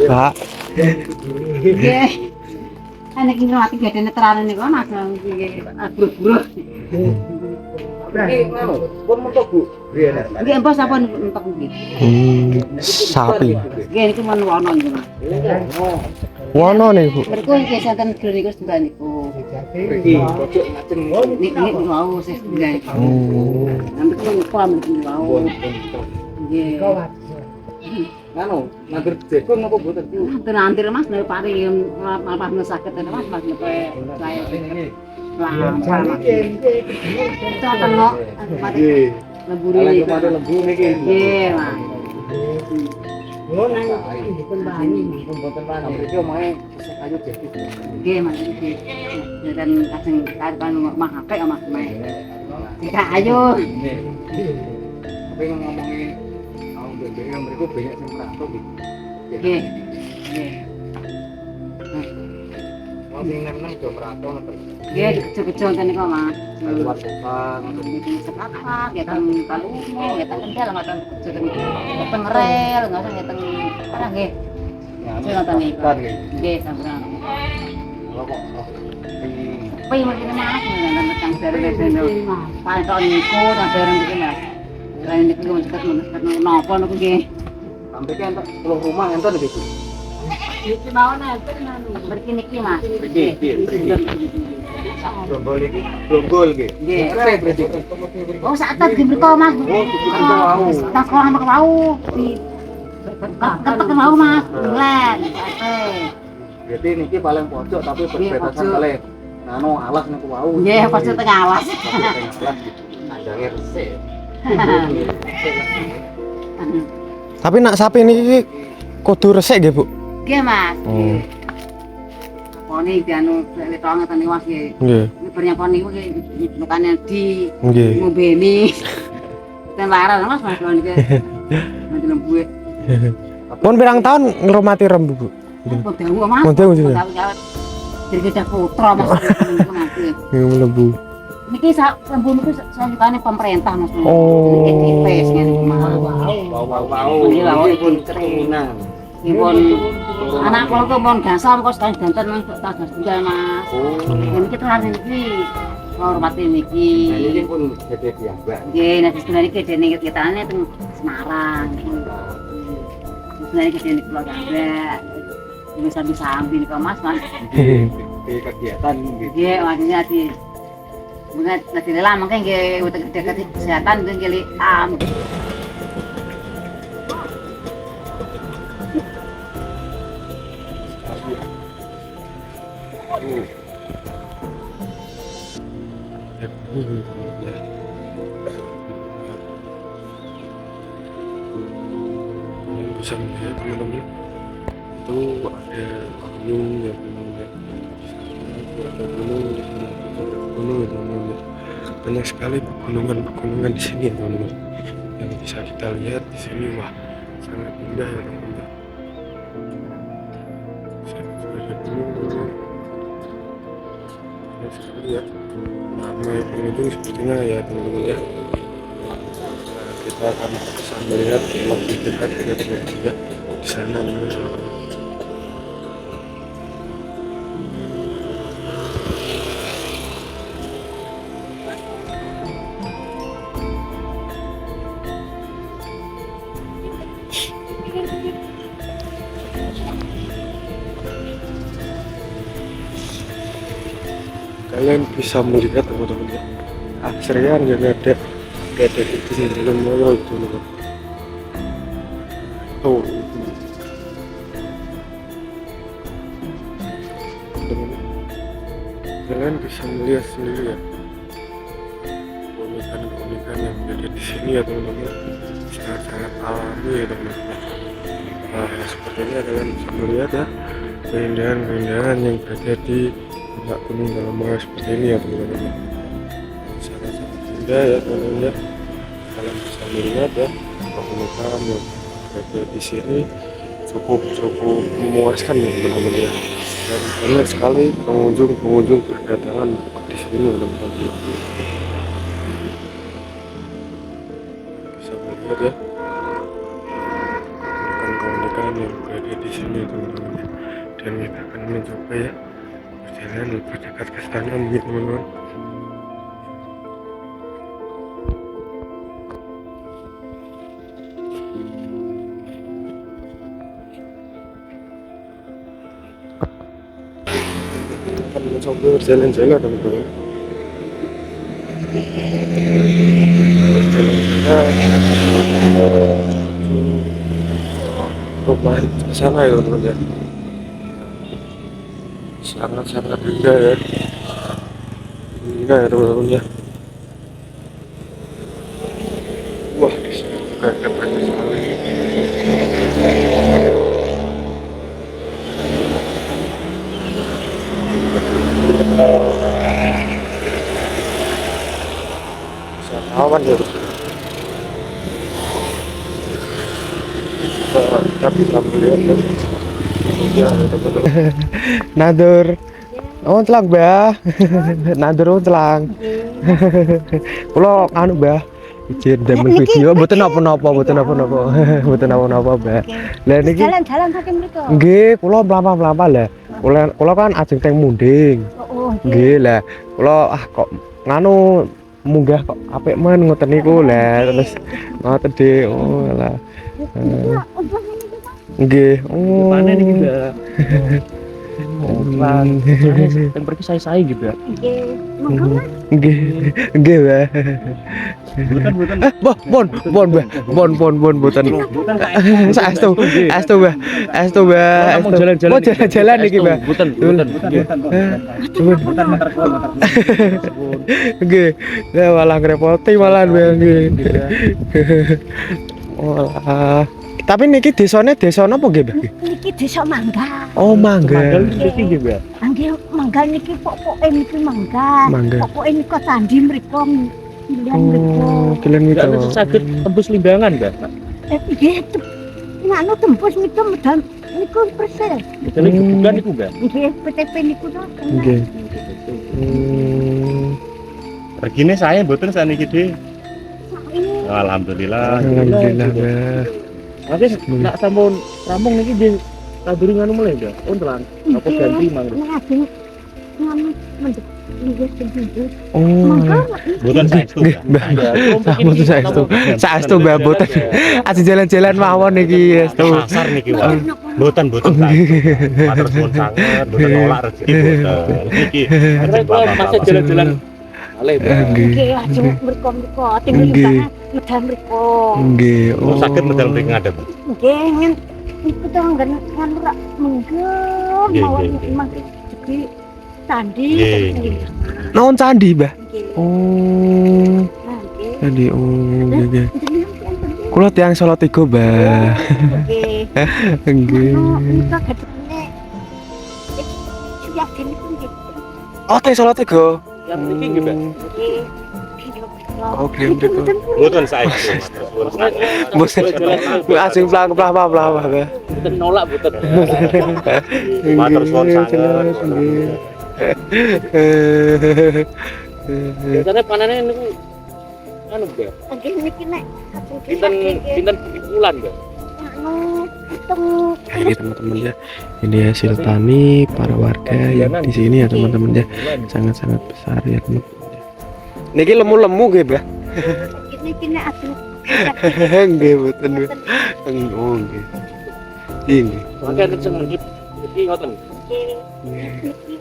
Pak. Nggih. Ana iki mati gedene terane niku langsung iki abruk-bruk. Pun mentok Bu. Nggih empos sampun entek nggih. Sapi. Nggih niku men wono niku Mas. Wono nih, Bu. Mergo nggih santen gro niku sedaya niku. Iki pojok ngajeng Niku wau sing sedaya niku. Nanti ku paham niku wau. Nggih. Anu, nandur jagung apa mboten Bu? Nanti Mas nek pari malah sakit Mas Mas nek saya. Lah, Caten kok. Nggih. Lemburi. Kalian kemarin lembu niki. Nggih, Mas. Oh, nang pun bani, pun boten bani. Iki omahe kayu jati. Nggih, Mas iki. Dan kadang kan mah akeh Mas Mas. Kayu. Nggih. Tapi ngomongi mau bebek mriku banyak sing merantau iki. Nggih. Nggih. Wong sing nang do merantau ngoten. Nggih, kejo-kejo ngene kok, Mas. Luar kota ngoten. Iki sepakat, ya teng Kalumo, ya teng Kendal, ngoten kejo teng rel, ngoten ya teng arah nggih. Sing ngoten niku. Nggih, sampun. Kalau kok Pi mrene Mas, nang teng dereng-dereng. Pantok niku nang dereng iki Mas. Lain niku ceket napa niku nggih. sampai kan entuk 10 rumah enten iki Bu. Iki mau nenten anu. Mriki niki Mas. Bonggol iki, bonggol iki. Nggih. Rek berarti. Oh, saat iki mriko Mas. Oh, iki mau. Tak sekolah mek mau. Ketek mau Mas. Bulan. Berarti niki paling pojok tapi berbatasan kali. Anu alas niku wau. Nggih, pojok tengah alas. Ajange resik. Tapi nak sapi ini kudu resik nggih, Bu? Nggih, Mas. Poni dianu wetong ngeten niku Mas nggih. Nggih. Bernyapon niku nukane di Nggih. ngombeni. Ten laran Mas Mas niki. Nanti lembu. Pun pirang tahun ngrumati rembu, Bu? Kok dawu Mas. Kok dawu juga? Jadi kita putra Mas. Nggih lembu. Niki lembu niku sanjukane pemerintah Mas. Oh. Niki dipes ngene iki Mas. Wau. Iki pun keturunan. Nipun anak kula kok mon gasam kok sedang danten nang tas tunggal Mas. Oh. Niki terane niki hormati niki. Ini pun gede piyambak. Nggih, nek sebenarnya gedene kitane teng Semarang. Sebenarnya gedene kula gambak. Ini sambil-sambil kok Mas. Di kegiatan gitu. Nggih, maksudnya di mungkin nanti rela mungkin nggih untuk kesehatan mungkin nggih Bisa melihat teman-teman itu ada gunung ya gunung teman-teman, banyak sekali pegunungan di sini teman-teman yang bisa kita lihat di sini. Wah, sangat indah ya teman-teman. Sekali ya, ramai pengunjung sepertinya ya teman-teman ya. Kita akan bisa melihat lebih dekat dengan juga di sana. kalian bisa melihat teman-teman ya, asrian yang ada di sini Limoyo itu teman. Tuh teman-teman, kalian bisa melihat sendiri ya keunikan yang ada di sini ya teman-teman, sangat-sangat alami ya teman-teman. Nah seperti ini kalian bisa melihat ya keindahan-keindahan yang berada di Puncak Gunung Dalemaga seperti ini ya teman-teman, sangat-sangat indah ya teman-teman ya. Kalian bisa melihat ya keunikan yang berada di sini cukup memuaskan ya teman-teman ya, dan banyak sekali pengunjung berdatangan di sini ya teman-teman. Bisa melihat ya keunikan yang berada di sini teman-teman ya. Dan kita akan mencoba ya berjalan lebih dekat ke sana mungkin teman-teman. Akan mencoba berjalan-jalan teman-teman. Rumah ke sana ya teman-teman ya, sangat-sangat indah ya, indah ya teman-teman ya. Wah di sini juga ada banyak sekali. Wisatawan ya, kita bisa melihat ya teman-teman. Nadur, oh telang bah, nadur telang. Kalau anu bah, izin demen video, bukan apa-apa, bukan apa-apa bah. Lah niki Jalan-jalan saking mriko. nggih, kula mlampah-mlampah lah. Kula kan ajeng teng munding. Oh, Nggih lah, kula kok nganu munggah kok apik men ngoten niku lah, terus ngoten de. Oh lah. Nggih. Oh. Panen iki, Mbak. Yang pergi saya gitu ya. Nggih, Mbak. Bukan. Bon, boten. Saestu, Mbak. Mau jalan-jalan. Oh, jalan-jalan iki, Mbak. Bukan. Nggih. Ya malah ngrepoti malah nggih. Walah. Tapi niki desane desa napa nggih, Mbak? Niki desa Mangga. Oh, Mangga. Niki nggih, Mbak. Nggih, Mangga niki pokoke niki Mangga. Mangga. Pokoke niku candi mriku. Pilihan mriku. Oh, kalian Enggak gitu. ada sakit tembus limbangan, Mbak. Nggih, nganu tembus niku medal niku persis. Jadi bukan niku, Mbak. Nggih, PTP niku to. Nggih. Regine saya mboten saniki, Dik. Alhamdulillah. Alhamdulillah, Mbak. Nanti nak sampun rampung niki di kaduri nganu mulai enggak? Oh, telan. Apa ganti mang? Ngajeng nganu mendek nggih sendiri. Oh. Mangga Mboten saestu, Mbak. Mboten saestu, Mbak. Mboten. Aja jalan-jalan mawon niki saestu. Pasar niki wae. Mboten matur suwun sanget, mboten nolak rezeki mboten. Niki masih jalan-jalan. Ale, nggih ajeng mriku tinggal banget medal mriku. Nggih. Oh, saged medal mriki ngadep. Nggih, niku to nggen nganu rak menggem mawon mangke juga candi. Naon candi, Mbak? Nggih. Oh. Nggih. Candi. Oh, nggih. Kula tiyang Salatiga, Mbak. Nggih. Nggih. Niku gadene. Siap niku nggih. Oh, tiyang Salatiga. Yang niki nggih, Mbak. Nggih. Oke, mriku. Mboten saestu, matur suwun sanget. Mbok asing plah-plah, Mbak. Mboten nolak mboten. Matur suwun sanget. Biasane panene niku anu, Mbak. Nggih niki nek Pinten bulan, Mbak. anu hitung Ini teman-teman ya, ini hasil tani para warga yang di sini ya teman-teman ya, sangat-sangat besar ya teman-teman. Niki lemu-lemu nggih, Mbak. niki nek adu Nggih, mboten. Oh, nggih. Nggih. Mangke sing iki ngoten. niki